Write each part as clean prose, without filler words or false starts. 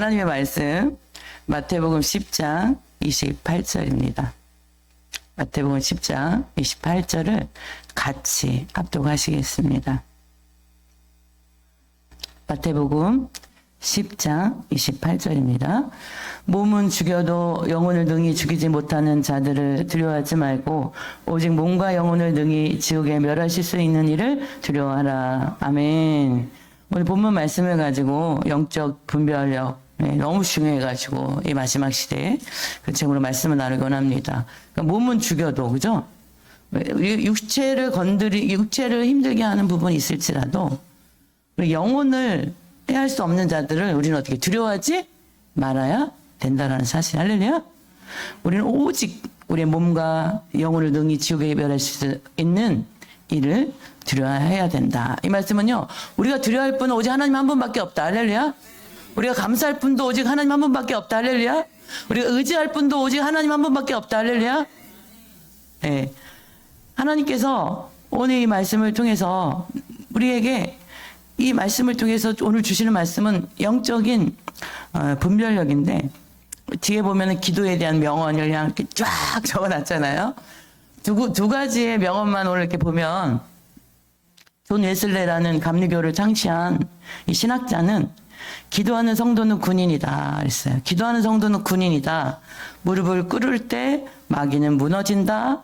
하나님의 말씀 마태복음 10장 28절입니다. 마태복음 10장 28절을 같이 합독하시겠습니다. 마태복음 10장 28절입니다. 몸은 죽여도 영혼을 능히 죽이지 못하는 자들을 두려워하지 말고 오직 몸과 영혼을 능히 지옥에 멸하실 수 있는 이를 두려워하라. 아멘. 오늘 본문 말씀을 가지고 영적 분별력 너무 중요해가지고 이 마지막 시대에 그 제목으로 말씀을 나누기 원합니다. 그러니까 몸은 죽여도 그죠? 육체를 힘들게 하는 부분이 있을지라도 영혼을 해할 수 없는 자들을 우리는 어떻게 두려워하지 말아야 된다라는 사실. 할렐루야. 우리는 오직 우리의 몸과 영혼을 능히 지옥에 멸할 수 있는 일을 두려워해야 된다. 이 말씀은요, 우리가 두려워할 분은 오직 하나님 한 분밖에 없다. 할렐루야. 우리가 감사할 분도 오직 하나님 한 분밖에 없다. 할렐루야. 우리가 의지할 분도 오직 하나님 한 분밖에 없다. 할렐루야. 네. 하나님께서 오늘 이 말씀을 통해서 우리에게 이 말씀을 통해서 오늘 주시는 말씀은 영적인 분별력인데, 뒤에 보면은 기도에 대한 명언을 그냥 이렇게 쫙 적어놨잖아요. 두 가지의 명언만 오늘 이렇게 보면, 존 웨슬레라는 감리교를 창시한 이 신학자는 기도하는 성도는 군인이다 그랬어요. 기도하는 성도는 군인이다. 무릎을 꿇을 때 마귀는 무너진다.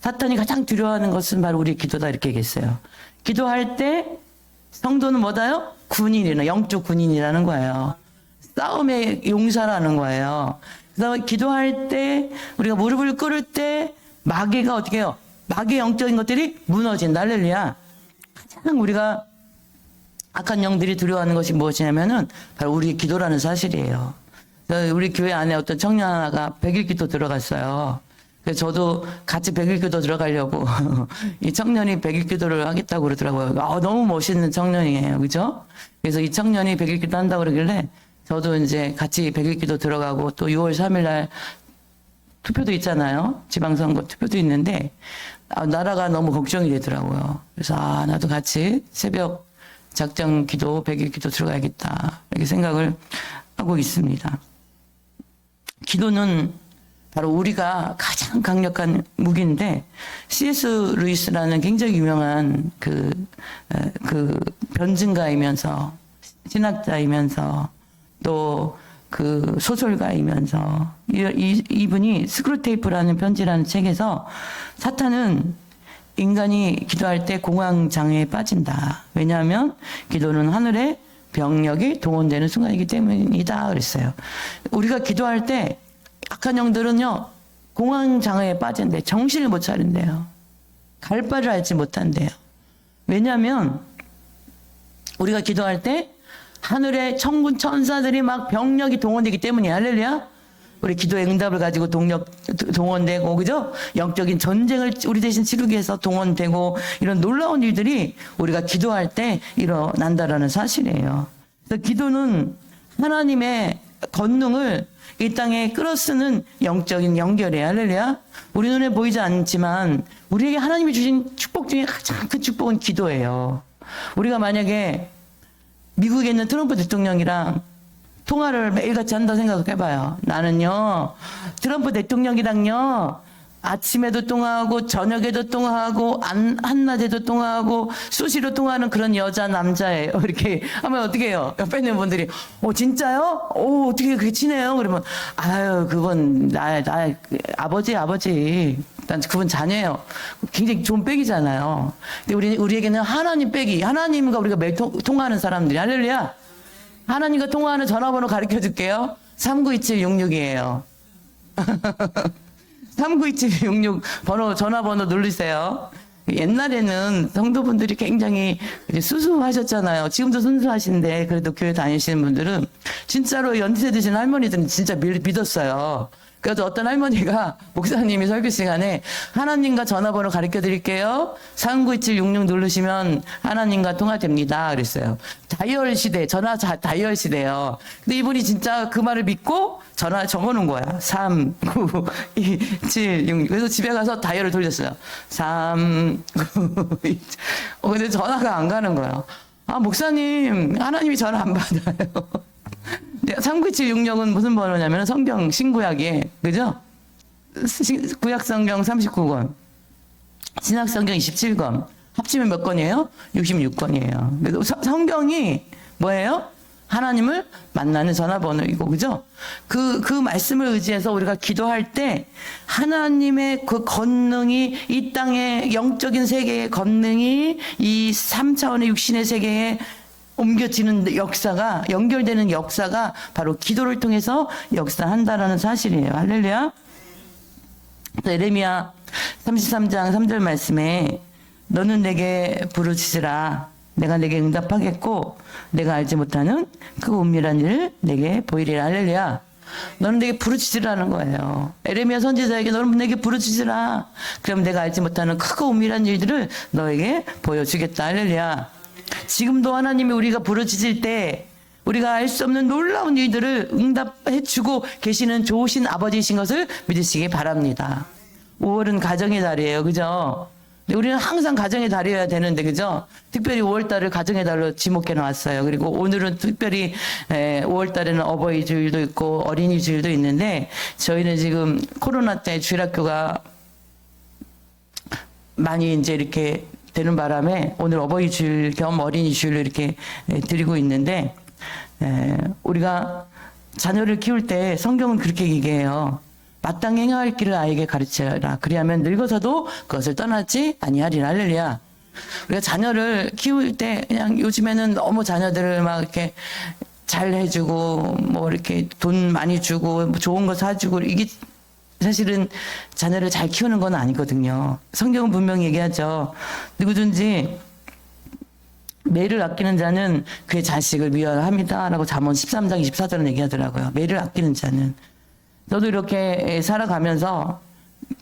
사탄이 가장 두려워하는 것은 바로 우리 기도다 이렇게 얘기했어요. 기도할 때 성도는 뭐다요? 군인이라는, 영적 군인이라는 거예요. 싸움의 용사라는 거예요. 그래서 기도할 때, 우리가 무릎을 꿇을 때 마귀가 어떻게 해요? 마귀의 영적인 것들이 무너진다. 할렐루야. 가장 우리가 악한 영들이 두려워하는 것이 무엇이냐면은 바로 우리의 기도라는 사실이에요. 우리 교회 안에 어떤 청년 하나가 100일 기도 들어갔어요. 그래서 저도 같이 100일 기도 들어가려고 이 청년이 100일 기도를 하겠다고 그러더라고요. 너무 멋있는 청년이에요. 그죠? 그래서 이 청년이 100일 기도 한다고 그러길래 저도 이제 같이 100일 기도 들어가고 또 6월 3일 날 투표도 있잖아요. 지방선거 투표도 있는데 나라가 너무 걱정이 되더라고요. 그래서 나도 같이 새벽 작정 기도 100일 기도 들어가야겠다 이렇게 생각을 하고 있습니다. 기도는 바로 우리가 가장 강력한 무기인데, C.S. 루이스라는 굉장히 유명한 그 변증가이면서 신학자이면서 또 그 소설가이면서 이분이 스크루테이프라는 편지라는 책에서 사탄은 인간이 기도할 때 공황장애에 빠진다. 왜냐하면 기도는 하늘의 병력이 동원되는 순간이기 때문이다 그랬어요. 우리가 기도할 때 악한 영들은요, 공황장애에 빠진대. 정신을 못 차린대요. 갈 바를 알지 못한대요. 왜냐하면 우리가 기도할 때 하늘의 천군 천사들이 막 병력이 동원되기 때문이야. 할렐루야. 우리 기도의 응답을 가지고 동원되고, 그죠? 영적인 전쟁을 우리 대신 치르기 위해서 동원되고, 이런 놀라운 일들이 우리가 기도할 때 일어난다라는 사실이에요. 그래서 기도는 하나님의 권능을 이 땅에 끌어쓰는 영적인 연결이에요. 할렐루야. 우리 눈에 보이지 않지만 우리에게 하나님이 주신 축복 중에 가장 큰 축복은 기도예요. 우리가 만약에 미국에 있는 트럼프 대통령이랑 통화를 매일같이 한다 생각해봐요. 나는요, 트럼프 대통령이랑요, 아침에도 통화하고 저녁에도 통화하고 한낮에도 통화하고 수시로 통화하는 그런 여자 남자예요. 이렇게 하면 어떻게 해요? 옆에 있는 분들이 진짜요? 어떻게 그렇게 친해요? 그러면 그건 나 아버지 난 그분 자녀예요. 굉장히 좋은 백이잖아요. 근데 우리에게는 하나님 백이, 하나님과 우리가 매일 통화하는 사람들이. 할렐루야. 하나님과 통화하는 전화번호 가르쳐 줄게요. 392766이에요. 392766 전화번호 누르세요. 옛날에는 성도분들이 굉장히 수수하셨잖아요. 지금도 순수하신데 그래도 교회 다니시는 분들은 진짜로 연세 드신 할머니들은 진짜 믿었어요. 그래서 어떤 할머니가 목사님이 설교 시간에 하나님과 전화번호 가르쳐 드릴게요. 392766 누르시면 하나님과 통화됩니다. 그랬어요. 다이얼 시대, 다이얼 시대예요. 근데 이분이 진짜 그 말을 믿고 전화 적어놓은 거야. 392766. 그래서 집에 가서 다이얼을 돌렸어요. 3927. 근데 전화가 안 가는 거예요. 목사님, 하나님이 전화 안 받아요. 3976은 무슨 번호냐면 성경 신구약에, 그죠? 구약 성경 39권, 신약 성경 27권, 합치면 몇 권이에요? 66권이에요. 그래서 성경이 뭐예요? 하나님을 만나는 전화번호이고, 그죠? 그 말씀을 의지해서 우리가 기도할 때 하나님의 그 권능이 이 땅의 영적인 세계의 권능이 이 3차원의 육신의 세계에 옮겨지는 역사가, 연결되는 역사가 바로 기도를 통해서 역사한다라는 사실이에요. 할렐루야. 에레미야 33장 3절 말씀에 너는 내게 부르짖으라 내가 내게 응답하겠고 내가 알지 못하는 그 은밀한 일을 내게 보이리라. 할렐루야. 너는 내게 부르짖으라는 거예요. 에레미야 선지자에게 너는 내게 부르짖으라. 그럼 내가 알지 못하는 크고 은밀한 일들을 너에게 보여주겠다. 할렐루야. 지금도 하나님이 우리가 부르짖을 때 우리가 알 수 없는 놀라운 일들을 응답해주고 계시는 좋으신 아버지이신 것을 믿으시기 바랍니다. 5월은 가정의 달이에요. 그죠? 우리는 항상 가정의 달이어야 되는데, 그죠? 특별히 5월달을 가정의 달로 지목해 놨어요. 그리고 오늘은 특별히 5월달에는 어버이 주일도 있고 어린이 주일도 있는데, 저희는 지금 코로나 때 주일학교가 많이 이제 이렇게 되는 바람에 오늘 어버이 주일 겸 어린이 주일로 이렇게 드리고 있는데, 우리가 자녀를 키울 때 성경은 그렇게 얘기해요. 마땅히 행할 길을 아이에게 가르치라. 그리하면 늙어서도 그것을 떠나지 아니하리라. 할렐루야. 우리가 자녀를 키울 때 그냥 요즘에는 너무 자녀들을 막 이렇게 잘 해주고 뭐 이렇게 돈 많이 주고 좋은 거 사주고 이게 사실은 자녀를 잘 키우는 건 아니거든요. 성경은 분명히 얘기하죠. 누구든지 매를 아끼는 자는 그의 자식을 미워합니다. 라고 잠언 13장 24절은 얘기하더라고요. 매를 아끼는 자는. 저도 이렇게 살아가면서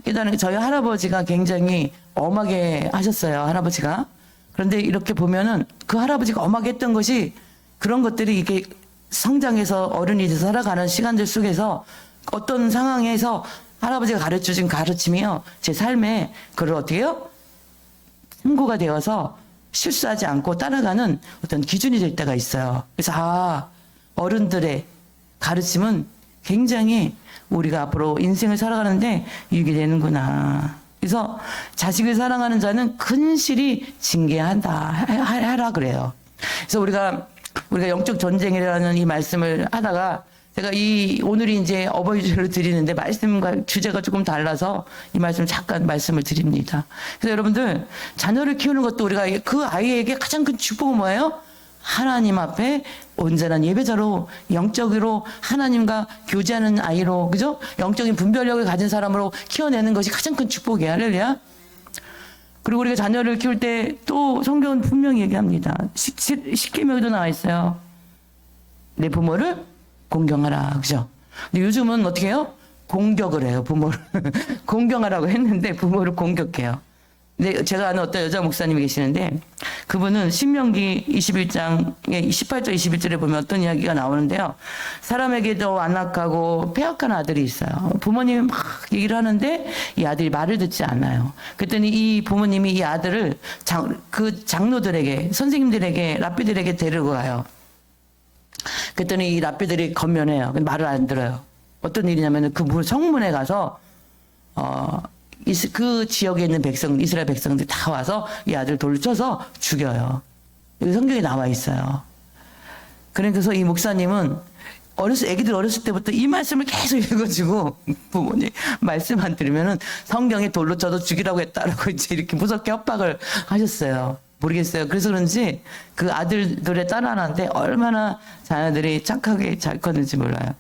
깨달은 게 저희 할아버지가 굉장히 엄하게 하셨어요. 할아버지가. 그런데 이렇게 보면은 그 할아버지가 엄하게 했던 것이 그런 것들이 이게 성장해서 어른이 돼서 살아가는 시간들 속에서 어떤 상황에서 할아버지가 가르쳐준 가르침이요. 제 삶에 그걸 어떻게 해요? 참고가 되어서 실수하지 않고 따라가는 어떤 기준이 될 때가 있어요. 그래서 어른들의 가르침은 굉장히 우리가 앞으로 인생을 살아가는데 유익이 되는구나. 그래서 자식을 사랑하는 자는 근실이 징계한다. 하라 그래요. 그래서 우리가 영적 전쟁이라는 이 말씀을 하다가 제가 오늘이 이제 어버이주일을 드리는데 말씀과 주제가 조금 달라서 이 말씀 잠깐 말씀을 드립니다. 그래서 여러분들 자녀를 키우는 것도 우리가 그 아이에게 가장 큰 축복은 뭐예요? 하나님 앞에 온전한 예배자로 영적으로 하나님과 교제하는 아이로, 그죠? 영적인 분별력을 가진 사람으로 키워내는 것이 가장 큰 축복이에요. 할렐루야. 그리고 우리가 자녀를 키울 때 또 성경은 분명히 얘기합니다. 십계명에도 나와 있어요. 내 부모를 공경하라. 그죠? 근데 요즘은 어떻게 해요? 공격을 해요. 부모를. 공경하라고 했는데 부모를 공격해요. 근데 제가 아는 어떤 여자 목사님이 계시는데 그분은 신명기 21장에 18절 21절에 보면 어떤 이야기가 나오는데요. 사람에게도 안악하고 패역한 아들이 있어요. 부모님이 막 얘기를 하는데 이 아들이 말을 듣지 않아요. 그랬더니 이 부모님이 이 아들을 그 장로들에게, 선생님들에게, 랍비들에게 데리고 가요. 그랬더니 이 랍비들이 건면해요. 말을 안 들어요. 어떤 일이냐면 그 성문에 가서 그 지역에 있는 이스라엘 백성들이 다 와서 이 아들 돌을 쳐서 죽여요. 여기 성경에 나와 있어요. 그래서 이 목사님은 애기들 어렸을 때부터 이 말씀을 계속 읽어주고 부모님 말씀 안 들으면은 성경에 돌로 쳐서 죽이라고 했다라고 이제 이렇게 무섭게 협박을 하셨어요. 모르겠어요. 그래서 그런지 그 아들들의 따라하는데 얼마나 자녀들이 착하게 잘 컸는지 몰라요.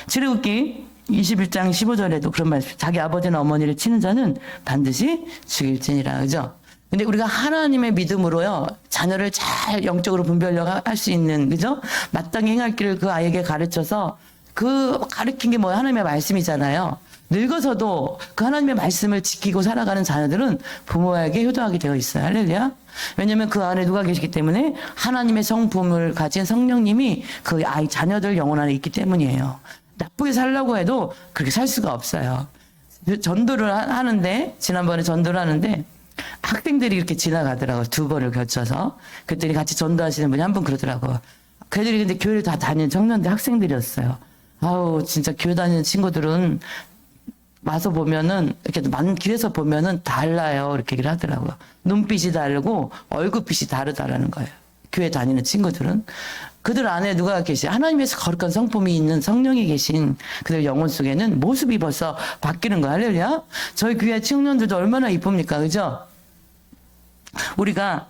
출애굽기 21장 15절에도 그런 말씀. 자기 아버지나 어머니를 치는 자는 반드시 죽일지니라. 그죠? 근데 우리가 하나님의 믿음으로요, 자녀를 잘 영적으로 분별력 할 수 있는, 그죠? 마땅히 행할 길을 그 아이에게 가르쳐서 그 가르친 게 뭐예요? 하나님의 말씀이잖아요. 늙어서도 그 하나님의 말씀을 지키고 살아가는 자녀들은 부모에게 효도하게 되어 있어요. 할렐루야. 왜냐하면 그 안에 누가 계시기 때문에 하나님의 성품을 가진 성령님이 그 아이 자녀들 영혼 안에 있기 때문이에요. 나쁘게 살려고 해도 그렇게 살 수가 없어요. 전도를 하는데, 지난번에 전도를 하는데 학생들이 이렇게 지나가더라고요. 2번을 거쳐서. 그랬더니 같이 전도하시는 분이 한 분 그러더라고요. 그애들이 근데 교회를 다 다니는 청년들 학생들이었어요. 아우 진짜 교회 다니는 친구들은 와서 보면은 이렇게 길에서 보면은 달라요. 이렇게 얘기를 하더라고요. 눈빛이 다르고 얼굴빛이 다르다라는 거예요. 교회 다니는 친구들은. 그들 안에 누가 계시? 하나님께서 거룩한 성품이 있는 성령이 계신 그들 영혼 속에는 모습이 벌써 바뀌는 거야. 할렐루야. 저희 교회 청년들도 얼마나 이쁩니까? 그죠? 우리가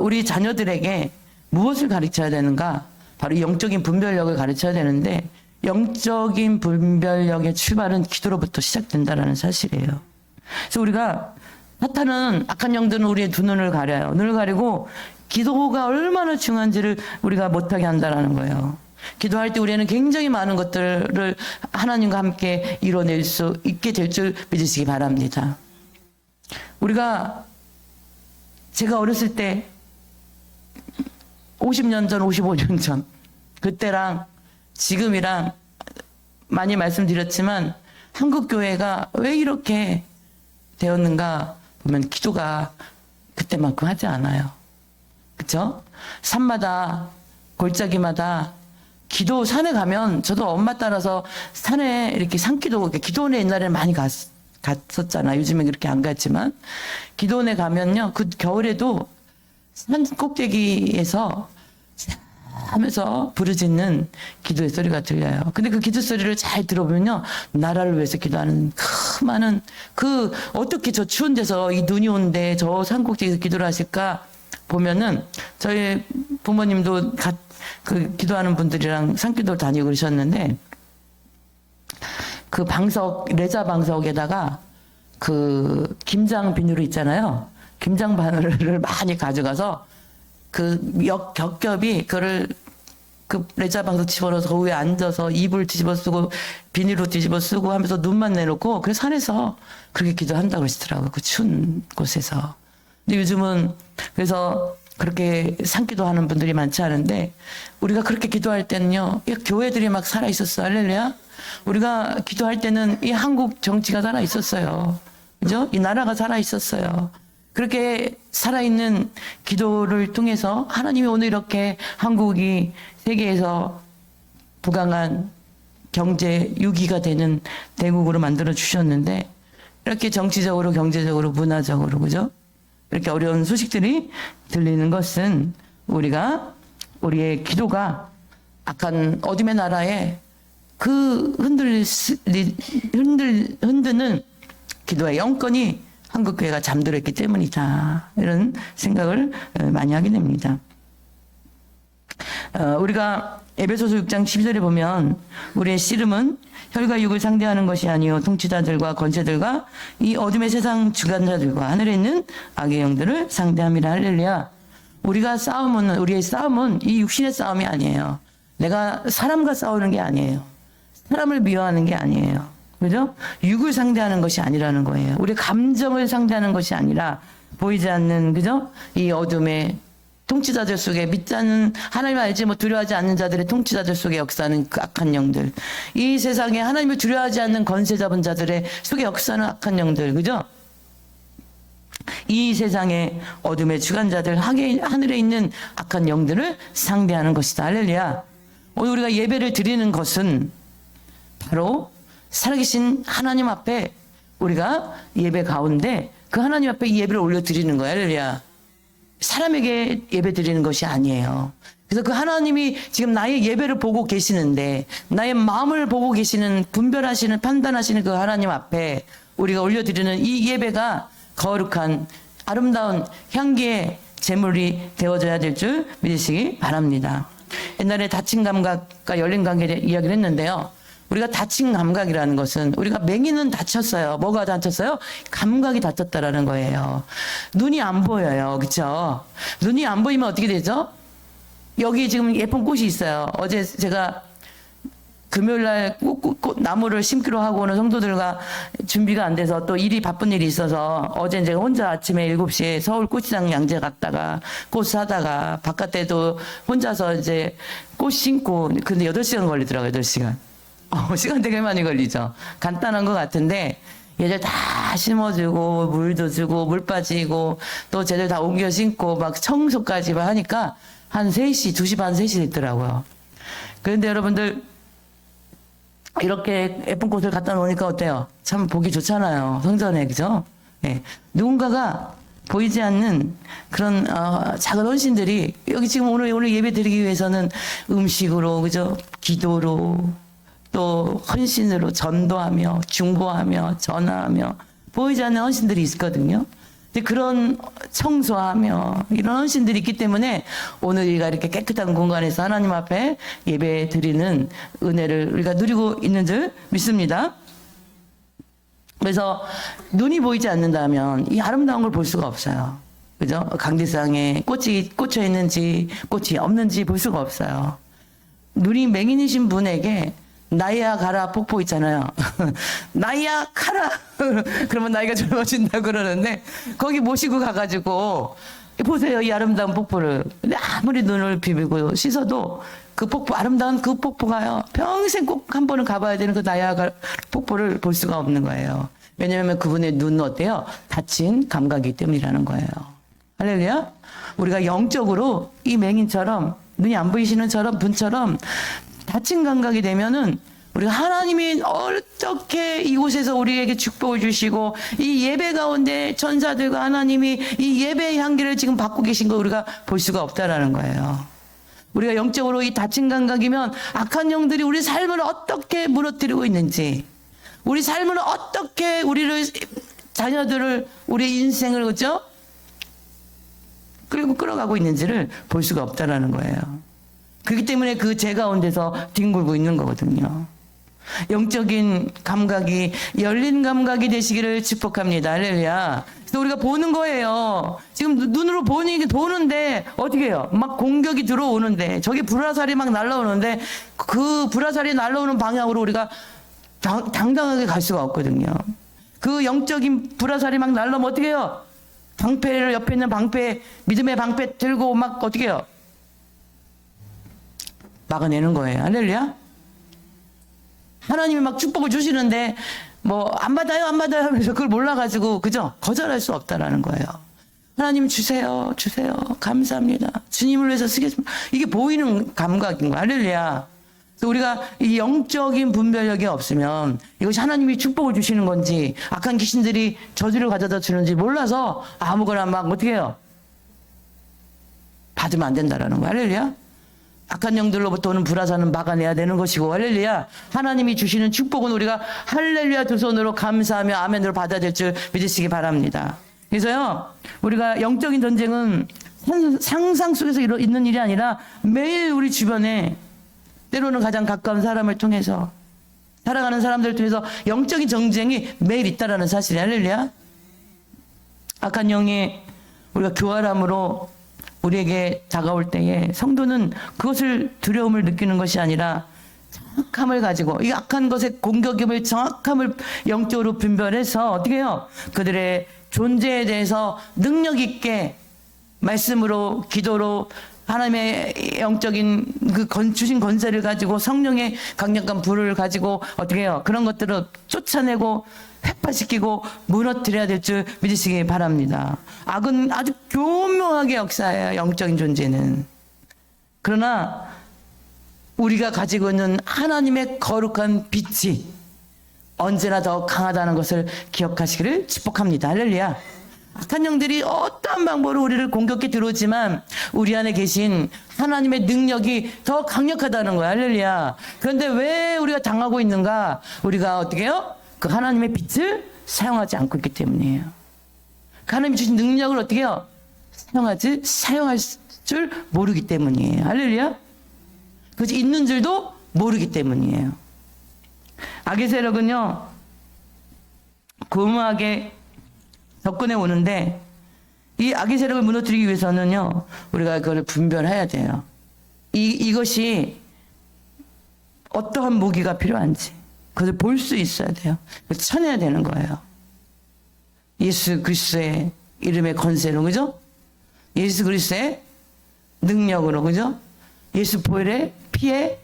우리 자녀들에게 무엇을 가르쳐야 되는가? 바로 영적인 분별력을 가르쳐야 되는데 영적인 분별력의 출발은 기도로부터 시작된다라는 사실이에요. 그래서 우리가 사탄은 악한 영들은 우리의 두 눈을 가려요. 눈을 가리고 기도가 얼마나 중요한지를 우리가 못하게 한다라는 거예요. 기도할 때 우리는 굉장히 많은 것들을 하나님과 함께 이뤄낼 수 있게 될 줄 믿으시기 바랍니다. 제가 어렸을 때 50년 전, 55년 전 그때랑 지금이랑 많이 말씀드렸지만 한국 교회가 왜 이렇게 되었는가 보면 기도가 그때만큼 하지 않아요. 그렇죠? 산마다 골짜기마다 기도 산에 가면 저도 엄마 따라서 산에 이렇게 산기도 기도원에 옛날에는 많이 갔었잖아. 요즘엔 그렇게 안 갔지만 기도원에 가면요 그 겨울에도 산 꼭대기에서 하면서 부르짖는 기도의 소리가 들려요. 근데 그 기도 소리를 잘 들어보면요 나라를 위해서 기도하는 그 많은 어떻게 저 추운 데서 이 눈이 오는데 저 산 꼭대기에서 기도를 하실까 보면은 저희 부모님도 그 기도하는 분들이랑 산기도를 다니고 그러셨는데 그 레자 방석에다가 그 김장 비누를 있잖아요. 김장 바늘을 많이 가져가서 겹겹이 그 레자 방석 집어넣어서 그 위에 앉아서 이불 뒤집어 쓰고 비닐로 뒤집어 쓰고 하면서 눈만 내놓고 그 산에서 그렇게 기도한다고 하시더라고요. 그 추운 곳에서. 근데 요즘은 그래서 그렇게 산기도 하는 분들이 많지 않은데 우리가 그렇게 기도할 때는요 교회들이 막 살아 있었어. 할렐루야. 우리가 기도할 때는 이 한국 정치가 살아 있었어요. 그죠? 이 나라가 살아 있었어요. 그렇게 살아있는 기도를 통해서 하나님이 오늘 이렇게 한국이 세계에서 부강한 경제 유기가 되는 대국으로 만들어 주셨는데 이렇게 정치적으로 경제적으로 문화적으로 그죠? 이렇게 어려운 소식들이 들리는 것은 우리의 기도가 악한 어둠의 나라에 그 흔드는 기도의 영권이 한국 교회가 잠들었기 때문이다. 이런 생각을 많이 하게 됩니다. 우리가 에베소서 6장 12절에 보면 우리의 씨름은 혈과 육을 상대하는 것이 아니요 통치자들과 권세들과 이 어둠의 세상 주관자들과 하늘에 있는 악의 영들을 상대함이라. 할렐루야. 우리의 싸움은 이 육신의 싸움이 아니에요. 내가 사람과 싸우는 게 아니에요. 사람을 미워하는 게 아니에요. 그죠? 육을 상대하는 것이 아니라는 거예요. 우리 감정을 상대하는 것이 아니라 보이지 않는 그죠? 이 어둠의 통치자들 속에 믿지 않는 하나님을 알지 두려워하지 않는 자들의 통치자들 속에 역사하는 그 악한 영들, 이 세상에 하나님을 두려워하지 않는 권세 잡은 자들의 속에 역사하는 악한 영들, 그죠? 이 세상의 어둠의 주관자들, 하늘에 있는 악한 영들을 상대하는 것이다. 할렐루야. 오늘 우리가 예배를 드리는 것은 바로 살아계신 하나님 앞에 우리가 예배 가운데 그 하나님 앞에 이 예배를 올려드리는 거야. 할렐루야. 사람에게 예배 드리는 것이 아니에요. 그래서 그 하나님이 지금 나의 예배를 보고 계시는데 나의 마음을 보고 계시는 분별하시는 판단하시는 그 하나님 앞에 우리가 올려드리는 이 예배가 거룩한 아름다운 향기의 제물이 되어져야 될 줄 믿으시기 바랍니다. 옛날에 닫힌 감각과 열린 감각에 이야기를 했는데요. 우리가 닫힌 감각이라는 것은 우리가 맹이는 닫혔어요. 뭐가 닫혔어요? 감각이 닫혔다라는 거예요. 눈이 안 보여요. 그렇죠? 눈이 안 보이면 어떻게 되죠? 여기 지금 예쁜 꽃이 있어요. 어제 제가 금요일날 나무를 심기로 하고 오는 성도들과 준비가 안 돼서 또 바쁜 일이 있어서 어제 제가 혼자 아침에 7시에 서울 꽃시장 양재 갔다가 꽃 사다가 바깥에도 혼자서 이제 꽃 심고 근데 8시간 걸리더라고요. 8시간. 시간 되게 많이 걸리죠. 간단한 것 같은데 얘들 다 심어주고 물도 주고 물 빠지고 또 쟤들 다 옮겨 심고 막 청소까지 하니까 한 3시, 2시 반, 3시 됐더라고요. 그런데 여러분들, 이렇게 예쁜 꽃을 갖다 놓으니까 어때요? 참 보기 좋잖아요. 성전에, 그죠? 예. 누군가가 보이지 않는 그런, 작은 헌신들이, 여기 지금 오늘 예배 드리기 위해서는 음식으로, 그죠? 기도로, 또 헌신으로 전도하며, 중보하며, 전화하며, 보이지 않는 헌신들이 있거든요. 근데 그런 청소하며 이런 헌신들이 있기 때문에 오늘 우리가 이렇게 깨끗한 공간에서 하나님 앞에 예배 드리는 은혜를 우리가 누리고 있는 줄 믿습니다. 그래서 눈이 보이지 않는다면 이 아름다운 걸 볼 수가 없어요. 그죠? 강대상에 꽃이 꽂혀 있는지 꽃이 없는지 볼 수가 없어요. 눈이 맹인이신 분에게 나이아가라 폭포 있잖아요. 나이아가라 그러면 나이가 젊어진다 그러는데 거기 모시고 가가지고 보세요, 이 아름다운 폭포를. 근데 아무리 눈을 비비고 씻어도 그 폭포, 아름다운 그 폭포가요, 평생 꼭 한 번은 가봐야 되는 그 나이아가라 폭포를 볼 수가 없는 거예요. 왜냐하면 그분의 눈은 어때요? 다친 감각이기 때문이라는 거예요. 할렐루야. 우리가 영적으로 이 맹인처럼, 눈이 안 보이시는 분처럼 다친 감각이 되면은 우리가 하나님이 어떻게 이곳에서 우리에게 축복을 주시고 이 예배 가운데 천사들과 하나님이 이 예배의 향기를 지금 받고 계신 거 우리가 볼 수가 없다라는 거예요. 우리가 영적으로 이 다친 감각이면 악한 영들이 우리 삶을 어떻게 무너뜨리고 있는지, 우리 삶을 어떻게 우리를, 자녀들을, 우리 인생을, 그죠? 그리고 끌어가고 있는지를 볼 수가 없다라는 거예요. 그렇기 때문에 그 죄 가운데서 뒹굴고 있는 거거든요. 영적인 감각이 열린 감각이 되시기를 축복합니다. 할렐루야. 그래서 우리가 보는 거예요. 지금 눈으로 보는데 어떻게 해요? 막 공격이 들어오는데, 저기 불화살이 막 날라오는데 그 불화살이 날라오는 방향으로 우리가 당당하게 갈 수가 없거든요. 그 영적인 불화살이 막 날라오면 어떻게 해요? 방패를, 옆에 있는 방패, 믿음의 방패 들고 막 어떻게 해요? 막아내는 거예요. 할렐루야. 하나님이 막 축복을 주시는데 뭐 안 받아요 하면서 그걸 몰라가지고, 그죠? 거절할 수 없다라는 거예요. 하나님 주세요 감사합니다, 주님을 위해서 쓰겠습니다, 이게 보이는 감각인 거예요. 할렐루야. 그래서 우리가 이 영적인 분별력이 없으면 이것이 하나님이 축복을 주시는 건지 악한 귀신들이 저주를 가져다 주는지 몰라서 아무거나 막 어떻게 해요? 받으면 안 된다라는 거예요. 할렐루야. 악한 영들로부터 오는 불화사는 막아내야 되는 것이고, 할렐루야. 하나님이 주시는 축복은 우리가 할렐루야 두 손으로 감사하며 아멘으로 받아야 될 줄 믿으시기 바랍니다. 그래서요, 우리가 영적인 전쟁은 상상 속에서 있는 일이 아니라 매일 우리 주변에, 때로는 가장 가까운 사람을 통해서, 살아가는 사람들을 통해서 영적인 전쟁이 매일 있다라는 사실이, 할렐루야. 악한 영이 우리가 교활함으로 우리에게 다가올 때에 성도는 그것을 두려움을 느끼는 것이 아니라 정확함을 가지고, 이 악한 것의 공격임을 정확함을 영적으로 분별해서 어떻게 해요? 그들의 존재에 대해서 능력 있게 말씀으로, 기도로, 하나님의 영적인 주신 권세를 가지고, 성령의 강력한 불을 가지고 어떻게 해요? 그런 것들을 쫓아내고 획파시키고 무너뜨려야 될 줄 믿으시기 바랍니다. 악은 아주 교묘하게 역사해요, 영적인 존재는. 그러나 우리가 가지고 있는 하나님의 거룩한 빛이 언제나 더 강하다는 것을 기억하시기를 축복합니다. 할렐루야. 악한 영들이 어떠한 방법으로 우리를 공격해 들어오지만 우리 안에 계신 하나님의 능력이 더 강력하다는 거야. 할렐루야. 그런데 왜 우리가 당하고 있는가? 우리가 어떻게 해요? 그 하나님의 빛을 사용하지 않고 있기 때문이에요. 그 하나님이 주신 능력을 어떻게 해요? 사용할 줄 모르기 때문이에요. 할렐루야. 그것이 있는 줄도 모르기 때문이에요. 악의 세력은요, 고음하게 접근해 오는데, 이 악의 세력을 무너뜨리기 위해서는요, 우리가 그걸 분별해야 돼요. 이것이 어떠한 무기가 필요한지 그것을 볼 수 있어야 돼요. 쳐내야 되는 거예요. 예수 그리스도의 이름의 권세로, 그죠? 예수 그리스도의 능력으로, 그죠? 예수 보혈의 피의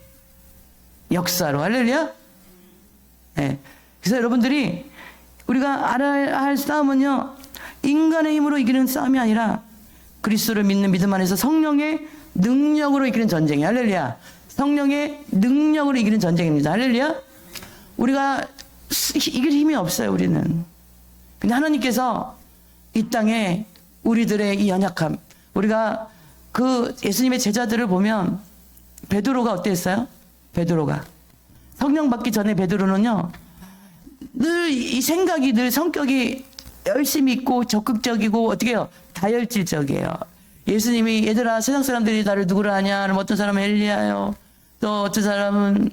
역사로. 할렐루야. 네. 그래서 여러분들이 우리가 알아야 할 싸움은요, 인간의 힘으로 이기는 싸움이 아니라 그리스도를 믿는 믿음 안에서 성령의 능력으로 이기는 전쟁이 할렐루야. 성령의 능력으로 이기는 전쟁입니다. 할렐루야. 우리가 이길 힘이 없어요. 우리는. 근데 하나님께서 이 땅에 우리들의 이 연약함, 우리가 그 예수님의 제자들을 보면 베드로가 어땠어요? 베드로가 성령 받기 전에 베드로는요, 늘 이 생각이, 늘 성격이 열심히 있고 적극적이고 어떻게 해요? 다혈질적이에요. 예수님이 얘들아 세상 사람들이 나를 누구라 하냐? 어떤 사람은 엘리야요, 또 어떤 사람은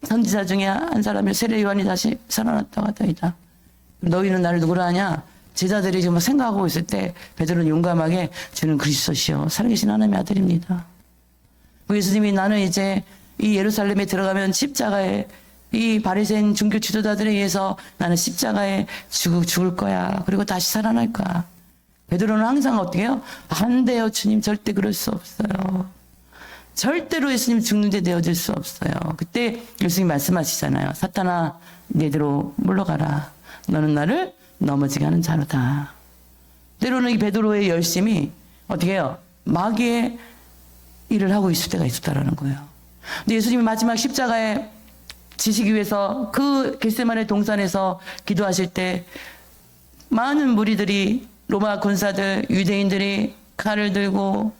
선지자 중에 한 사람이 세례 요한이 다시 살아났다고 하더이다. 너희는 나를 누구라 하냐? 제자들이 지금 생각하고 있을 때 베드로는 용감하게 저는 그리스도시요 살아계신 하나님의 아들입니다. 예수님이 나는 이제 이 예루살렘에 들어가면 십자가에 이 바리새인 종교 지도자들에 의해서 나는 십자가에 죽을 거야. 그리고 다시 살아날 거야. 베드로는 항상 어떻게 해요? 안 돼요 주님, 절대 그럴 수 없어요. 절대로 예수님 죽는 데 내어질 수 없어요. 그때 예수님 말씀하시잖아요. 사탄아 내대로 물러가라. 너는 나를 넘어지게 하는 자로다. 때로는 이 베드로의 열심이 어떻게 해요? 마귀의 일을 하고 있을 때가 있었다라는 거예요. 근데 예수님이 마지막 십자가에 지시기 위해서 그 겟세마네 동산에서 기도하실 때 많은 무리들이, 로마 군사들, 유대인들이 칼을 들고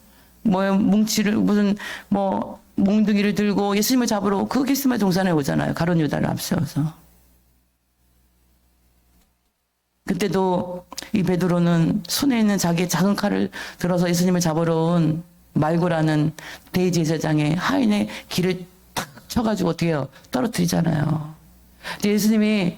뭉치를 무슨 몽둥이를 들고 예수님을 잡으러 그 겟세마네 동산에 오잖아요. 가룟 유다를 앞세워서. 그때도 이 베드로는 손에 있는 자기의 작은 칼을 들어서 예수님을 잡으러 온 말고라는 대제사장의 하인의 길을 탁 쳐가지고 어떻게 해요? 떨어뜨리잖아요. 근데 예수님이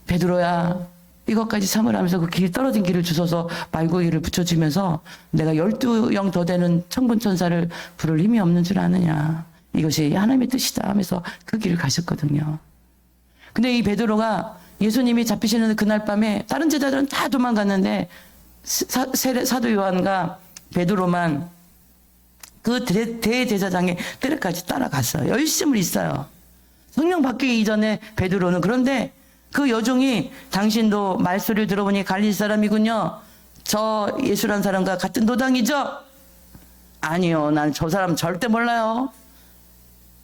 베드로야 이것까지 참으라면서 그 길 떨어진 길을 주셔서 말고기를 붙여주면서 내가 12영 더 되는 천군천사를 부를 힘이 없는 줄 아느냐. 이것이 하나님의 뜻이다 하면서 그 길을 가셨거든요. 근데 이 베드로가 예수님이 잡히시는 그날 밤에 다른 제자들은 다 도망갔는데 사도 요한과 베드로만 그 대제사장의 때까지 따라갔어요. 열심을 있어요. 성령 받기 이전에 베드로는. 그런데 그 여종이 당신도 말소리를 들어보니 갈릴 사람이군요. 저 예수란 사람과 같은 도당이죠? 아니요. 난 저 사람 절대 몰라요.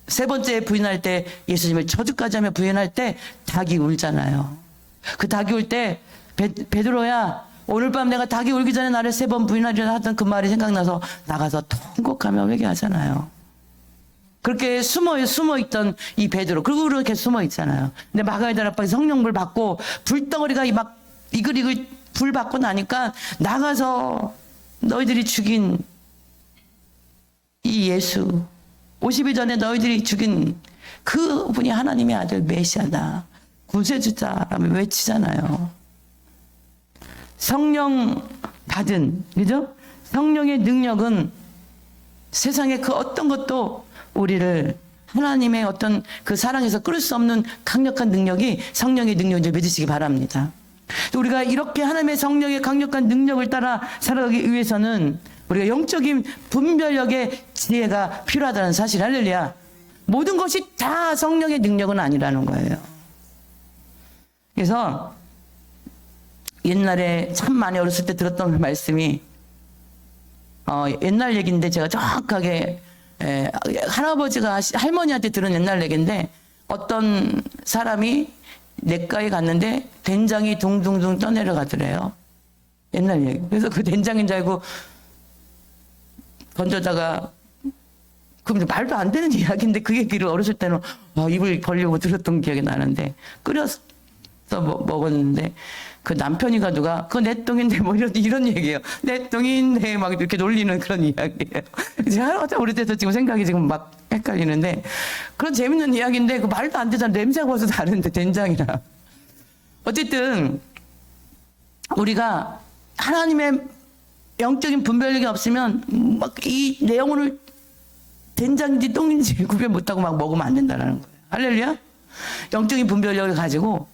세 번째 부인할 때 예수님을 저주까지 하며 부인할 때 닭이 울잖아요. 그 닭이 울 때 베드로야 오늘 밤 내가 닭이 울기 전에 나를 3번 부인하리라 하던 그 말이 생각나서 나가서 통곡하며 회개하잖아요. 그렇게 숨어있던 이 베드로, 그리고 그렇게 숨어있잖아요. 근데 마가의 앞에 성령불 받고 불덩어리가 막 이글이글 불 받고 나니까 나가서 너희들이 죽인 이 예수, 50일 전에 너희들이 죽인 그 분이 하나님의 아들 메시아다, 구세주자라며 외치잖아요. 성령 받은, 그죠? 성령의 능력은 세상의 그 어떤 것도 우리를 하나님의 어떤 그 사랑에서 끌을 수 없는 강력한 능력이 성령의 능력인 줄 믿으시기 바랍니다. 우리가 이렇게 하나님의 성령의 강력한 능력을 따라 살아가기 위해서는 우리가 영적인 분별력의 지혜가 필요하다는 사실. 할렐루야. 모든 것이 다 성령의 능력은 아니라는 거예요. 그래서 옛날에 참 많이 어렸을 때 들었던 말씀이 옛날 얘기인데 제가 정확하게 할아버지가 할머니한테 들은 옛날 얘기인데 어떤 사람이 내과에 갔는데 된장이 둥둥둥 떠내려가더래요. 옛날 얘기. 그래서 그 된장인 줄 알고 던져다가 그럼 말도 안 되는 이야기인데 그 얘기를 어렸을 때는 입을 벌리고 들었던 기억이 나는데 끓여서 먹었는데 그 남편이가 누가 그거 내 똥인데 뭐 이런 얘기예요. 내 똥인데 막 이렇게 놀리는 그런 이야기예요. 제가 오래돼서 지금 생각이 지금 막 헷갈리는데 그런 재밌는 이야기인데 그 말도 안 되잖아. 냄새가 벌써 다른데 된장이라. 어쨌든 우리가 하나님의 영적인 분별력이 없으면 막 이 내용을 된장인지 똥인지 구별 못하고 막 먹으면 안 된다는 거예요. 할렐루야. 영적인 분별력을 가지고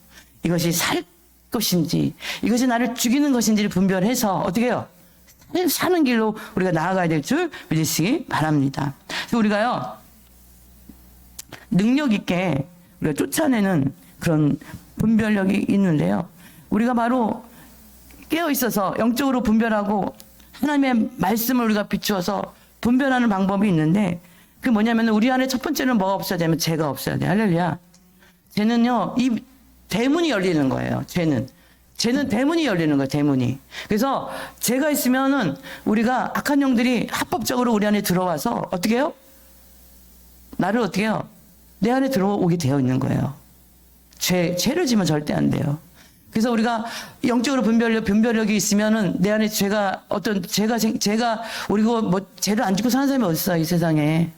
이것이 살 것인지 이것이 나를 죽이는 것인지를 분별해서 어떻게 해요? 사는 길로 우리가 나아가야 될 줄 믿으시기 바랍니다. 우리가요 능력 있게 우리가 쫓아내는 그런 분별력이 있는데요. 우리가 바로 깨어 있어서 영적으로 분별하고 하나님의 말씀을 우리가 비추어서 분별하는 방법이 있는데, 그게 뭐냐면 우리 안에 첫 번째는 뭐가 없어야 되면 죄가 없어야 돼. 할렐루야. 죄는요, 이 대문이 열리는 거예요. 죄는 대문이 열리는 거예요. 대문이. 그래서 죄가 있으면은 우리가 악한 영들이 합법적으로 우리 안에 들어와서 어떻게 해요? 나를 어떻게 해요? 내 안에 들어오게 되어 있는 거예요. 죄를 지면 절대 안 돼요. 그래서 우리가 영적으로 분별력이 있으면은 내 안에 죄가 우리가 뭐 죄를 안 짓고 사는 사람이 어디 있어 이 세상에.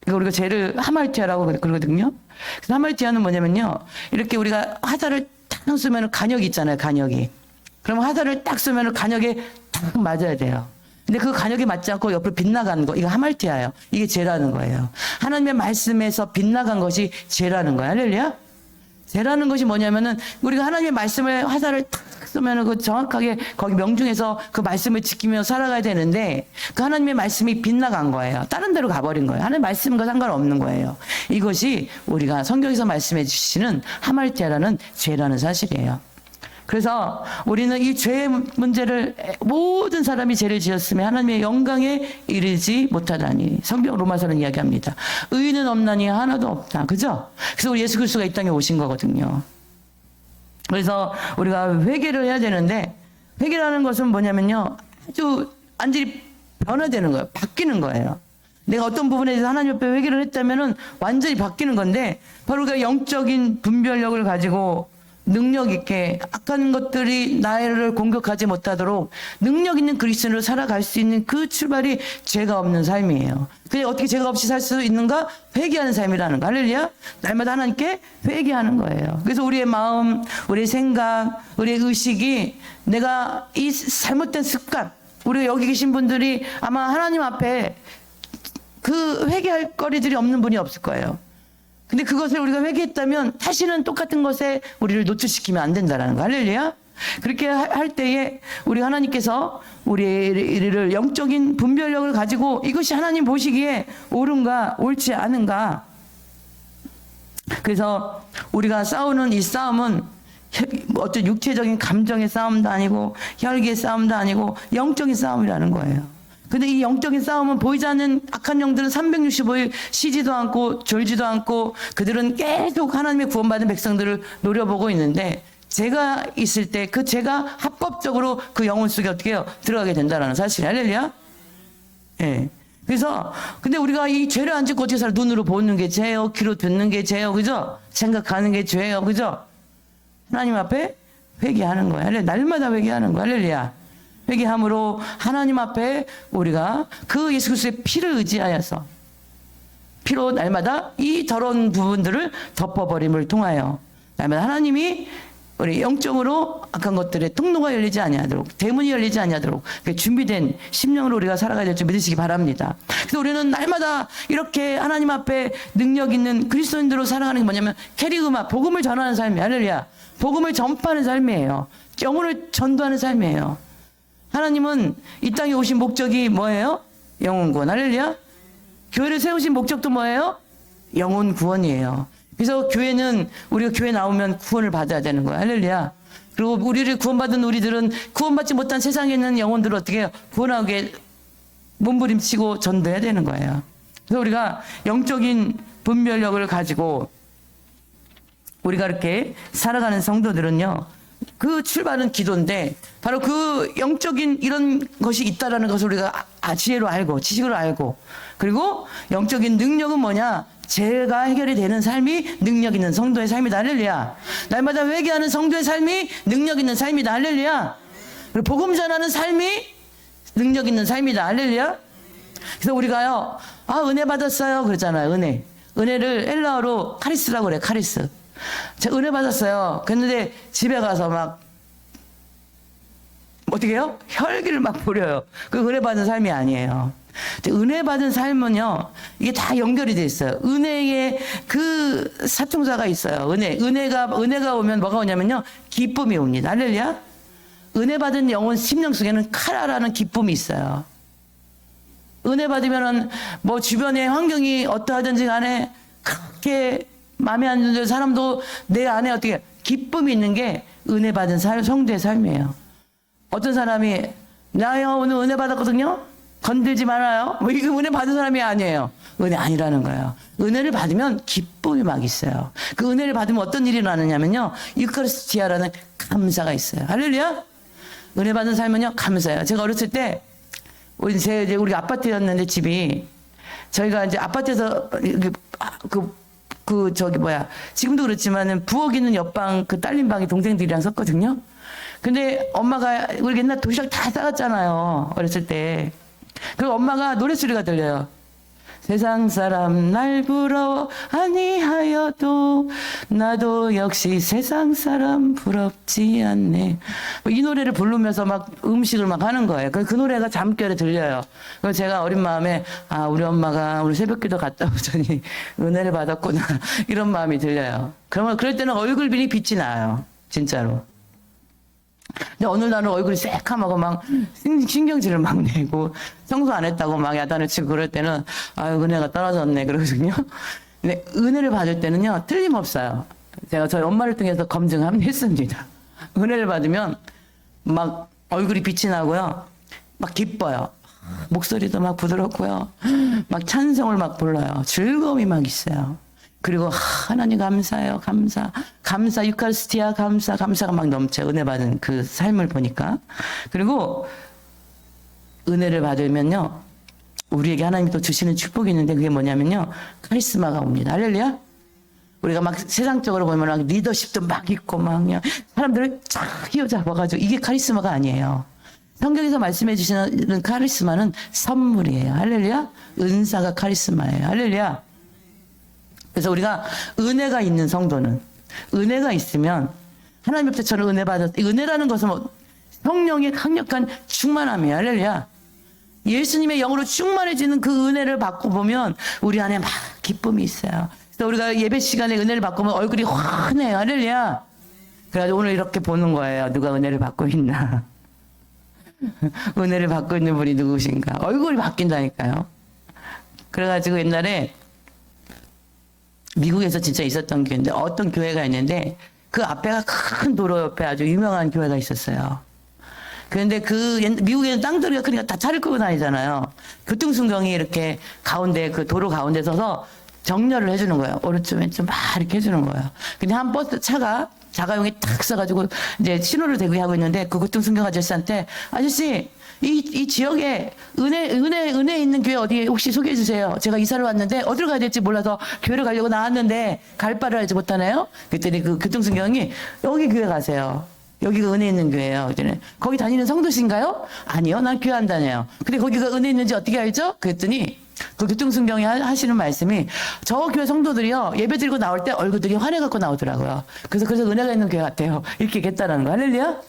그러니까 우리가 죄를 하말티아라고 그러거든요. 그래서 하말티아는 뭐냐면요, 이렇게 우리가 화살을 딱 쏘면 간역이 있잖아요. 간역이. 그러면 화살을 딱 쏘면 간역에 딱 맞아야 돼요. 근데 그 간역에 맞지 않고 옆으로 빗나가는 거, 이거 하말티아예요. 이게 죄라는 거예요. 하나님의 말씀에서 빗나간 것이 죄라는 거예요. 할렐루야. 죄라는 것이 뭐냐면은 우리가 하나님의 말씀을 화살을 탁 쏘면은 그 정확하게 거기 명중해서 그 말씀을 지키며 살아가야 되는데, 그 하나님의 말씀이 빗나간 거예요. 다른 데로 가버린 거예요. 하나님의 말씀과 상관없는 거예요. 이것이 우리가 성경에서 말씀해 주시는 하말티아라는 죄라는 사실이에요. 그래서 우리는 이 죄의 문제를, 모든 사람이 죄를 지었으면 하나님의 영광에 이르지 못하다니 성경 로마서는 이야기합니다. 의인은 없나니 하나도 없다. 그죠? 그래서 우리 예수 그리스도가 이 땅에 오신 거거든요. 그래서 우리가 회개를 해야 되는데, 회개라는 것은 뭐냐면요, 아주 완전히 변화되는 거예요. 바뀌는 거예요. 내가 어떤 부분에 대해서 하나님 앞에 회개를 했다면은 완전히 바뀌는 건데, 바로 그 영적인 분별력을 가지고 능력 있게 악한 것들이 나를 공격하지 못하도록 능력 있는 그리스도인으로 살아갈 수 있는 그 출발이 죄가 없는 삶이에요. 근데 어떻게 죄가 없이 살 수 있는가? 회개하는 삶이라는 거. 할렐루야. 날마다 하나님께 회개하는 거예요. 그래서 우리의 마음, 우리의 생각, 우리의 의식이, 내가 이 잘못된 습관, 우리 여기 계신 분들이 아마 하나님 앞에 그 회개할 거리들이 없는 분이 없을 거예요. 근데 그것을 우리가 회개했다면 다시는 똑같은 것에 우리를 노출시키면 안 된다는 거. 할렐루야. 그렇게 할 때에 우리 하나님께서 우리를 영적인 분별력을 가지고 이것이 하나님 보시기에 옳은가 옳지 않은가. 그래서 우리가 싸우는 이 싸움은 어떤 육체적인 감정의 싸움도 아니고 혈기의 싸움도 아니고 영적인 싸움이라는 거예요. 근데 이 영적인 싸움은 보이지 않는 악한 영들은 365일 쉬지도 않고 졸지도 않고 그들은 계속 하나님의 구원받은 백성들을 노려보고 있는데, 죄가 있을 때 그 죄가 합법적으로 그 영혼 속에 어떻게 해요? 들어가게 된다는 사실. 할렐루야. 예. 그래서 근데 우리가 이 죄를 안 짓고 어떻게 살아? 눈으로 보는 게 죄예요. 귀로 듣는 게 죄예요. 그죠? 생각하는 게 죄예요. 그죠? 하나님 앞에 회개하는 거야. 할렐루야. 날마다 회개하는 거야. 할렐루야. 회개함으로 하나님 앞에 우리가 그 예수 그리스도의 피를 의지하여서, 피로 날마다 이 더러운 부분들을 덮어버림을 통하여 날마다 하나님이 우리 영적으로 악한 것들의 통로가 열리지 아니하도록, 대문이 열리지 아니하도록 준비된 심령으로 우리가 살아가야 될 줄 믿으시기 바랍니다. 그래서 우리는 날마다 이렇게 하나님 앞에 능력 있는 그리스도인들로 살아가는 게 뭐냐면 캐리그마, 복음을 전하는 삶이에요. 할렐루야. 복음을 전파하는 삶이에요. 영혼을 전도하는 삶이에요. 하나님은 이 땅에 오신 목적이 뭐예요? 영혼 구원. 할렐루야. 교회를 세우신 목적도 뭐예요? 영혼 구원이에요. 그래서 교회는, 우리가 교회 나오면 구원을 받아야 되는 거야. 할렐루야. 그리고 우리를 구원받은 우리들은 구원받지 못한 세상에 있는 영혼들을 어떻게 해요? 구원하게 몸부림치고 전도해야 되는 거예요. 그래서 우리가 영적인 분별력을 가지고 우리가 이렇게 살아가는 성도들은요, 그 출발은 기도인데 바로 그 영적인 이런 것이 있다라는 것을 우리가 지혜로 알고 지식으로 알고, 그리고 영적인 능력은 뭐냐? 죄가 해결이 되는 삶이 능력 있는 성도의 삶이다. 할렐루야. 날마다 회개하는 성도의 삶이 능력 있는 삶이다. 할렐루야. 그리고 복음 전하는 삶이 능력 있는 삶이다. 할렐루야. 그래서 우리가요, 은혜 받았어요 그러잖아요. 은혜를 헬라어로 카리스라고 그래. 카리스. 제가 은혜 받았어요. 그런데 집에 가서 막 어떻게 해요? 혈기를 막 부려요. 그 은혜 받은 삶이 아니에요. 은혜 받은 삶은요, 이게 다 연결이 돼 있어요. 은혜의 그 사통사가 있어요. 은혜가 오면 뭐가 오냐면요, 기쁨이 옵니다. 할렐루야. 은혜 받은 영혼 심령 속에는 카라라는 기쁨이 있어요. 은혜 받으면은 뭐 주변의 환경이 어떠하든지 간에 그렇게 마음에 안 드는 사람도 내 안에 어떻게 기쁨이 있는 게 은혜 받은 성도의 삶이에요. 어떤 사람이 나요 오늘 은혜 받았거든요. 건들지 말아요. 뭐 이거 은혜 받은 사람이 아니에요. 은혜 아니라는 거예요. 은혜를 받으면 기쁨이 막 있어요. 그 은혜를 받으면 어떤 일이 나느냐면요. 유카리스티아라는 감사가 있어요. 할렐루야. 은혜 받은 삶은요 감사해요. 제가 어렸을 때 우리 아파트였는데 집이 저희가 이제 아파트에서 지금도 그렇지만은 부엌 있는 옆방 그 딸린 방에 동생들이랑 섰거든요. 근데 엄마가 우리 옛날 도시락 다 싸갔잖아요. 어렸을 때. 그리고 엄마가 노랫소리가 들려요. 세상 사람 날 부러워 아니하여도 나도 역시 세상 사람 부럽지 않네. 이 노래를 부르면서 막 음식을 막 하는 거예요. 그 노래가 잠결에 들려요. 그래서 제가 어린 마음에 우리 엄마가 우리 새벽기도 갔다 오더니 은혜를 받았구나 이런 마음이 들려요. 그러면 그럴 때는 얼굴이 빛이 나요. 진짜로. 근데 어느 날은 얼굴이 새카마고 막 신경질을 막 내고 청소 안 했다고 막 야단을 치고 그럴 때는 은혜가 떨어졌네 그러거든요. 근데 은혜를 받을 때는요 틀림없어요. 제가 저희 엄마를 통해서 검증했습니다. 은혜를 받으면 막 얼굴이 빛이 나고요. 막 기뻐요. 목소리도 막 부드럽고요. 막 찬송을 막 불러요. 즐거움이 막 있어요. 그리고 하나님 감사해요. 감사 유카리스티아 감사가 막 넘쳐요. 은혜 받은 그 삶을 보니까. 그리고 은혜를 받으면요 우리에게 하나님이 또 주시는 축복이 있는데 그게 뭐냐면요 카리스마가 옵니다. 할렐루야. 우리가 막 세상적으로 보면 막 리더십도 막 있고 막 그냥 사람들을 쫙 휘어잡아가지고 이게 카리스마가 아니에요. 성경에서 말씀해 주시는 카리스마는 선물이에요. 할렐루야. 은사가 카리스마예요. 할렐루야. 그래서 우리가 은혜가 있는 성도는 은혜가 있으면 하나님 앞에 저는 은혜 받았다. 은혜라는 것은 뭐 성령의 강력한 충만함이에요. 할렐루야. 예수님의 영으로 충만해지는 그 은혜를 받고 보면 우리 안에 막 기쁨이 있어요. 그래서 우리가 예배 시간에 은혜를 받고 보면 얼굴이 환해요. 할렐루야. 그래가지고 오늘 이렇게 보는 거예요. 누가 은혜를 받고 있나. 은혜를 받고 있는 분이 누구신가. 얼굴이 바뀐다니까요. 그래가지고 옛날에 미국에서 진짜 있었던 교회인데 어떤 교회가 있는데 그 앞에가 큰 도로 옆에 아주 유명한 교회가 있었어요. 그런데 미국에는 땅들이가 크니까 다 차를 끌고 다니잖아요. 교통순경이 이렇게 가운데 그 도로 가운데 서서 정렬을 해주는 거예요. 오른쪽 왼쪽 막 이렇게 해주는 거예요. 근데 한 버스 차가 자가용이 탁 써가지고 이제 신호를 대기하고 있는데 그 교통순경 아저씨한테 아저씨 이 지역에 은혜 있는 교회 어디 혹시 소개해 주세요. 제가 이사를 왔는데 어디로 가야 될지 몰라서 교회를 가려고 나왔는데 갈 바를 알지 못하나요? 그랬더니 그 교통순경이 여기 교회 가세요. 여기가 은혜 있는 교회예요. 그랬더니 거기 다니는 성도신가요? 아니요. 난 교회 안 다녀요. 근데 거기가 은혜 있는지 어떻게 알죠? 그랬더니 그 교통순경이 하시는 말씀이 저 교회 성도들이요 예배 드리고 나올 때 얼굴들이 환해갖고 나오더라고요. 그래서 은혜가 있는 교회 같아요. 이렇게 얘기했다는 거. 할렐루야.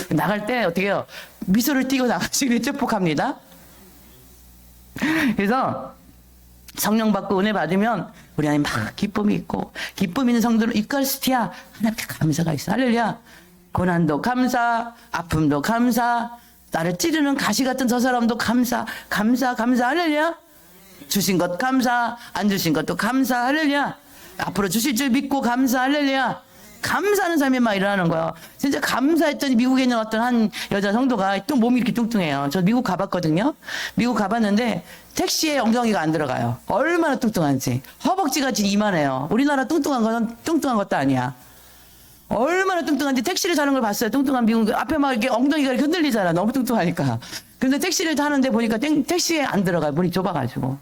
나갈 때 어떻게 해요? 미소를 띠고 나가시길 축복합니다. 그래서 성령 받고 은혜 받으면 우리 안에 막 기쁨이 있고 기쁨 있는 성도는 유카리스티아 하나님께 감사가 있어. 할렐루야. 고난도 감사, 아픔도 감사, 나를 찌르는 가시 같은 저 사람도 감사 할렐루야. 주신 것 감사, 안 주신 것도 감사 할렐루야. 앞으로 주실 줄 믿고 감사 할렐루야. 감사하는 삶이 막 일어나는 거예요. 진짜 감사했더니 미국에 있는 어떤 한 여자 성도가 또 몸이 이렇게 뚱뚱해요. 저 미국 가봤거든요. 미국 가봤는데 택시에 엉덩이가 안 들어가요. 얼마나 뚱뚱한지. 허벅지같이 이만해요. 우리나라 뚱뚱한 건 뚱뚱한 것도 아니야. 얼마나 뚱뚱한지 택시를 타는 걸 봤어요. 뚱뚱한 미국 앞에 막 이렇게 엉덩이가 이렇게 흔들리잖아. 너무 뚱뚱하니까. 근데 택시를 타는데 보니까 택시에 안 들어가요. 문이 좁아가지고.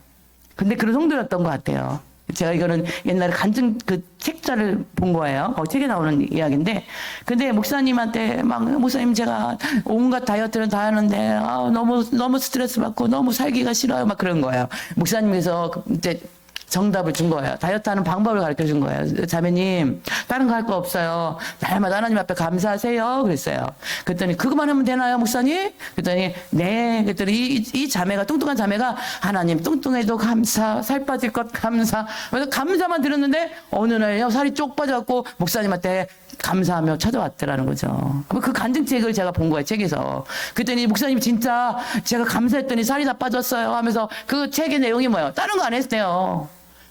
근데 그런 성도였던 것 같아요. 제가 이거는 옛날에 간증 그 책자를 본 거예요. 책에 나오는 이야기인데. 근데 목사님한테 막 목사님 제가 온갖 다이어트를 다 하는데 너무 스트레스 받고 너무 살기가 싫어요. 막 그런 거예요. 목사님께서 이제 정답을 준 거예요. 다이어트 하는 방법을 가르쳐 준 거예요. 자매님, 다른 거 할 거 없어요. 날마다 하나님 앞에 감사하세요. 그랬어요. 그랬더니, 그거만 하면 되나요, 목사님? 그랬더니, 네. 그랬더니, 이 자매가, 뚱뚱한 자매가, 하나님, 뚱뚱해도 감사, 살 빠질 것 감사. 그래서 감사만 들었는데, 어느 날요, 살이 쪽 빠져갖고, 목사님한테 감사하며 찾아왔더라는 거죠. 그 간증책을 제가 본 거예요, 책에서. 그랬더니, 목사님 진짜 제가 감사했더니 살이 다 빠졌어요. 하면서 그 책의 내용이 뭐예요? 다른 거 안 했대요.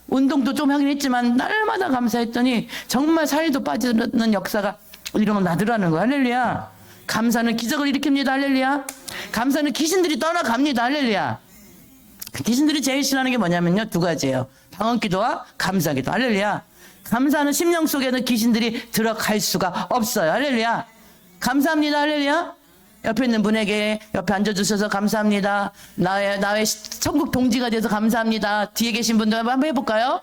운동도 좀 하긴 했지만 날마다 감사했더니 정말 살도 빠지는 역사가 일어나더라는 거야. 할렐루야. 감사는 기적을 일으킵니다. 할렐루야. 감사는 귀신들이 떠나갑니다. 할렐루야. 귀신들이 제일 싫어하는 게 뭐냐면요, 두 가지예요. 방언기도와 감사기도. 할렐루야. 감사하는 심령 속에는 귀신들이 들어갈 수가 없어요. 할렐루야. 감사합니다. 할렐루야. 옆에 있는 분에게 옆에 앉아주셔서 감사합니다. 나의 천국 동지가 돼서 감사합니다. 뒤에 계신 분들 한번 해볼까요?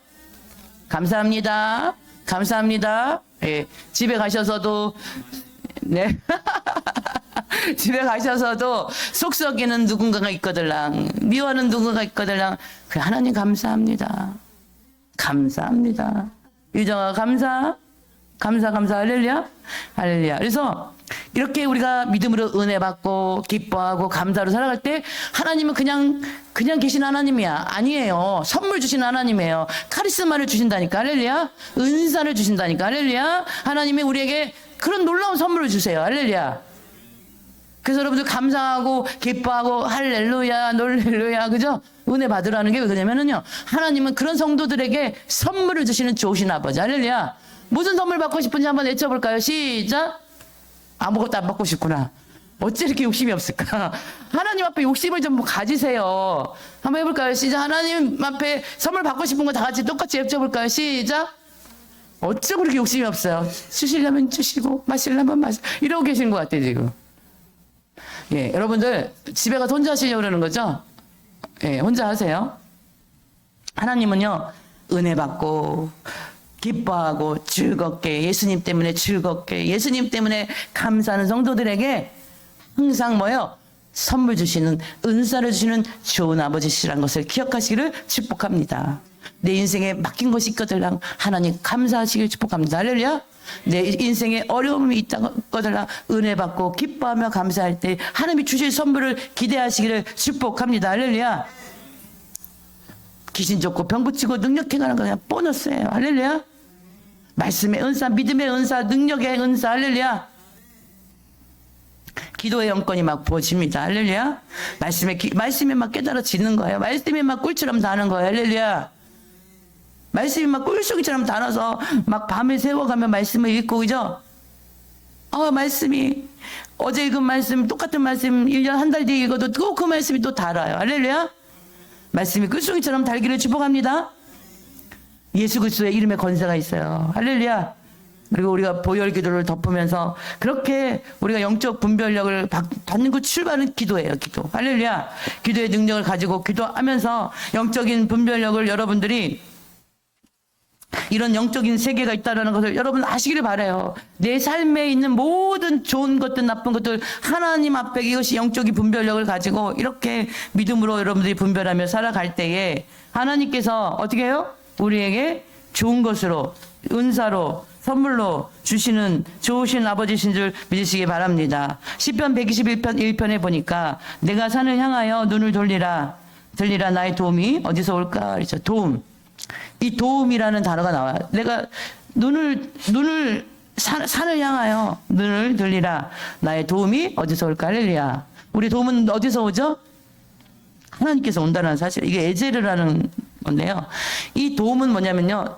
감사합니다. 감사합니다. 예, 집에 가셔서도 네. 집에 가셔서도 속 썩이는 누군가가 있거들랑, 미워하는 누군가가 있거들랑, 그래, 하나님 감사합니다. 감사합니다. 유정아 감사. 감사, 할렐루야. 할렐루야. 그래서 이렇게 우리가 믿음으로 은혜 받고 기뻐하고 감사로 살아갈 때 하나님은 그냥 계신 하나님이야. 아니에요. 선물 주신 하나님이에요. 카리스마를 주신다니까. 할렐루야. 은사를 주신다니까. 할렐루야. 하나님이 우리에게 그런 놀라운 선물을 주세요. 할렐루야. 그래서 여러분들 감사하고 기뻐하고 할렐루야, 놀렐루야, 그죠? 은혜 받으라는 게 왜 그러냐면요, 하나님은 그런 성도들에게 선물을 주시는 좋으신 아버지. 할렐루야. 무슨 선물 받고 싶은지 한번 외쳐볼까요? 시작. 아무것도 안 받고 싶구나. 어째 이렇게 욕심이 없을까? 하나님 앞에 욕심을 좀 가지세요. 한번 해볼까요? 시작. 하나님 앞에 선물 받고 싶은 거 다 같이 똑같이 외쳐볼까요? 시작. 어째 그렇게 욕심이 없어요? 주시려면 주시고 마시려면 마시고 이러고 계신 것 같아요 지금. 예, 여러분들 집에 가서 혼자 하시려고 그러는 거죠? 예, 혼자 하세요. 하나님은요, 은혜 받고 기뻐하고 즐겁게, 예수님 때문에 즐겁게, 예수님 때문에 감사하는 성도들에게 항상 뭐요? 선물 주시는, 은사를 주시는 좋은 아버지시라는 것을 기억하시기를 축복합니다. 내 인생에 맡긴 것이 있거들랑 하나님 감사하시길 축복합니다. 할렐루야. 내 인생에 어려움이 있다거들랑 은혜 받고 기뻐하며 감사할 때 하나님이 주실 선물을 기대하시기를 축복합니다. 할렐루야. 귀신 쫓고 병 붙이고 능력해가는 거 그냥 보너스예요. 할렐루야. 말씀의 은사, 믿음의 은사, 능력의 은사. 할렐루야. 기도의 영권이 막 부어집니다. 할렐루야. 말씀에 막 깨달아지는 거예요. 말씀에 막 꿀처럼 다는 거예요. 할렐루야. 말씀이 막 꿀속이처럼 달아서 막 밤에 새워가며 말씀을 읽고, 그죠? 말씀이 어제 읽은 말씀, 똑같은 말씀 1년 한 달 뒤에 읽어도 또 그 말씀이 또 달아요. 할렐루야. 말씀이 꿀속이처럼 달기를 축복합니다. 예수 그리스도의 이름에 권세가 있어요. 할렐루야. 그리고 우리가 보혈 기도를 덮으면서 그렇게 우리가 영적 분별력을 받는 그 출발은 기도예요. 기도. 할렐루야. 기도의 능력을 가지고 기도하면서 영적인 분별력을 여러분들이 이런 영적인 세계가 있다는 것을 여러분 아시기를 바라요. 내 삶에 있는 모든 좋은 것들, 나쁜 것들 하나님 앞에 이것이 영적인 분별력을 가지고 이렇게 믿음으로 여러분들이 분별하며 살아갈 때에 하나님께서 어떻게 해요? 우리에게 좋은 것으로, 은사로, 선물로 주시는 좋으신 아버지신 줄 믿으시기 바랍니다. 시편 121편 1편에 보니까 내가 산을 향하여 눈을 들리라 나의 도움이 어디서 올까? 그렇죠. 도움. 이 도움이라는 단어가 나와요. 내가 산을 향하여 눈을 들리라. 나의 도움이 어디서 올까? 할렐루야. 우리 도움은 어디서 오죠? 하나님께서 온다는 사실. 이게 에제르라는 건데요. 이 도움은 뭐냐면요,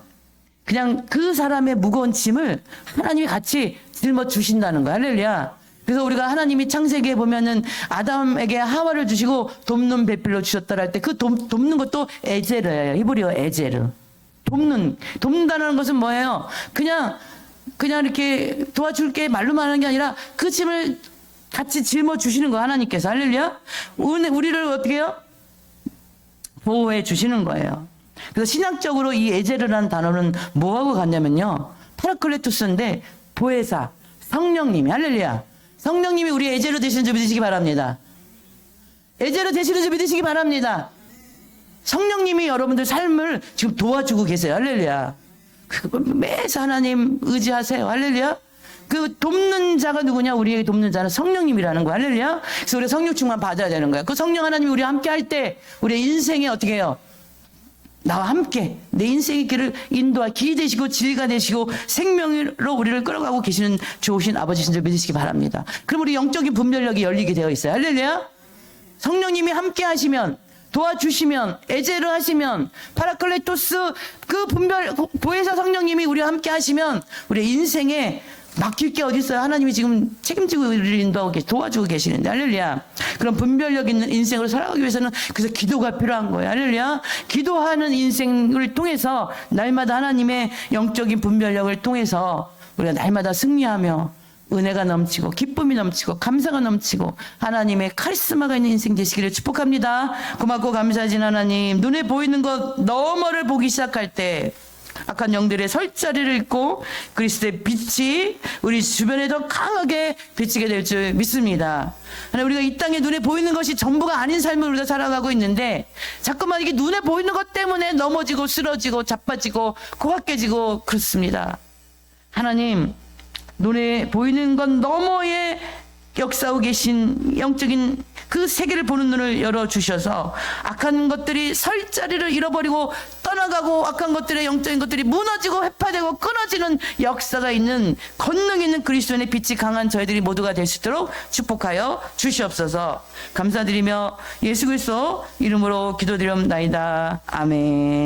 그냥 그 사람의 무거운 짐을 하나님이 같이 짊어 주신다는 거예요. 할렐루야. 그래서 우리가 하나님이 창세기에 보면은 아담에게 하와를 주시고 돕는 배필로 주셨다라 할 때 그 돕는 것도 에제르예요. 히브리어 에제르. 돕는다는 것은 뭐예요? 그냥 이렇게 도와줄게 말로만 하는 게 아니라 그 짐을 같이 짊어 주시는 거예요. 하나님께서. 할렐루야. 우리를 어떻게 해요? 보호해 주시는 거예요. 그래서 신학적으로 이 에제르라는 단어는 뭐하고 같냐면요, 파라클레토스인데 보혜사, 성령님이. 할렐루야. 성령님이 우리 에제르 되시는 줄 믿으시기 바랍니다. 에제르 되시는 줄 믿으시기 바랍니다. 성령님이 여러분들 삶을 지금 도와주고 계세요. 할렐루야. 매사 하나님 의지하세요. 할렐루야. 그 돕는 자가 누구냐? 우리에게 돕는 자는 성령님이라는 거야. 할렐루야. 그래서 우리가 성령 충만 받아야 되는 거야. 그 성령 하나님이 우리와 함께 할 때 우리의 인생에 어떻게 해요? 나와 함께 내 인생의 길을 인도하 길이 되시고 진리가 되시고 생명으로 우리를 끌어가고 계시는 좋으신 아버지신 줄 믿으시기 바랍니다. 그럼 우리 영적인 분별력이 열리게 되어 있어요. 할렐루야. 성령님이 함께 하시면, 도와주시면, 에제르 하시면, 파라클레토스 그 보혜사 성령님이 우리와 함께 하시면 우리의 인생에 막힐 게 어디 있어요? 하나님이 지금 책임지고 우리를 인도하고 도와주고 계시는데, 할렐루야. 그런 분별력 있는 인생으로 살아가기 위해서는 그래서 기도가 필요한 거예요. 할렐루야. 기도하는 인생을 통해서 날마다 하나님의 영적인 분별력을 통해서 우리가 날마다 승리하며 은혜가 넘치고 기쁨이 넘치고 감사가 넘치고 하나님의 카리스마가 있는 인생 되시기를 축복합니다. 고맙고 감사하신 하나님, 눈에 보이는 것 너머를 보기 시작할 때 악한 영들의 설자리를 잃고 그리스도의 빛이 우리 주변에 더 강하게 비치게 될 줄 믿습니다. 우리가 이 땅에 눈에 보이는 것이 전부가 아닌 삶을 우리가 살아가고 있는데 자꾸만 이게 눈에 보이는 것 때문에 넘어지고 쓰러지고 자빠지고 고학해지고 그렇습니다. 하나님, 눈에 보이는 것 너머에 역사하고 계신 영적인 그 세계를 보는 눈을 열어주셔서 악한 것들이 설 자리를 잃어버리고 떠나가고 악한 것들의 영적인 것들이 무너지고 회파되고 끊어지는 역사가 있는 권능 있는 그리스도인의 빛이 강한 저희들이 모두가 될 수 있도록 축복하여 주시옵소서. 감사드리며 예수 그리스도 이름으로 기도드리옵나이다. 아멘.